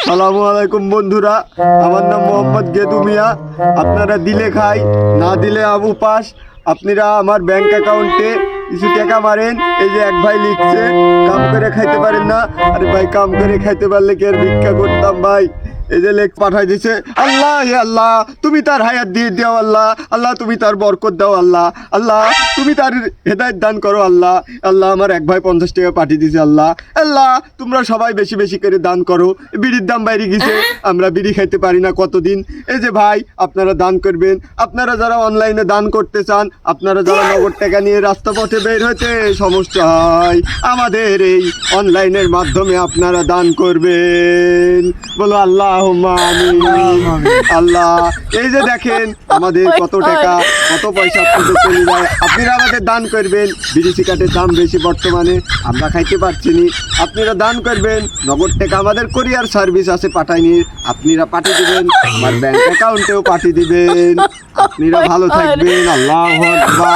সালামু আলাইকুম বন্ধুরা, আমার নাম মোহাম্মদ গেদু মিয়া। আপনারা দিলে খাই, না দিলে আবু পাস। আপনারা আমার ব্যাংক অ্যাকাউন্টে কিছু টাকা মারেন। এই যে এক ভাই লিখছে কাম করে খাইতে পারেন না। আরে ভাই, কাম করে খাইতে পারলে কি আর ভিক্ষা করতাম ভাই? এই যে লেখ পাঠাই দিছে। আল্লাহ হে আল্লাহ, তুমি তার হায়াত দিয়ে দাও আল্লাহ। আল্লাহ তুমি তার বরকত দাও আল্লাহ। আল্লাহ তুমি তার হেদায়েত দান করো আল্লাহ। আল্লাহ আমার এক ভাই 50 টাকা পাঠিয়ে দিছে আল্লাহ। আল্লাহ তোমরা সবাই বেশি বেশি করে দান করো। বিড়ির দাম বাইরে গেছে, আমরা বিড়ি খাইতে পারি না কতদিন। এই যে ভাই, আপনারা দান করবেন। আপনারা যারা অনলাইনে দান করতে চান, আপনারা যারা নগদ টাকা নিয়ে রাস্তা পথে বের হতে সমস্যা হয়, আমাদের এই অনলাইনের মাধ্যমে আপনারা দান করবেন। বলো আল্লাহ আল্লাহ। এই যে দেখেন আমাদের কত টাকা, কত পয়সা আপনাদের চলে যায়। আপনারা আমাদের দান করবেন। বিড়ি সিগারেটের দাম বেশি বর্তমানে, আমরা খাইতে পারছি না। আপনারা দান করবেন। নগদ টাকা আমাদের কোরিয়ার সার্ভিস আছে, পাঠাইনি। আপনারা পাঠিয়ে দিবেন, আমার ব্যাংক অ্যাকাউন্টেও পাঠিয়ে দিবেন। আপনারা ভালো থাকবেন। আল্লাহু আকবার।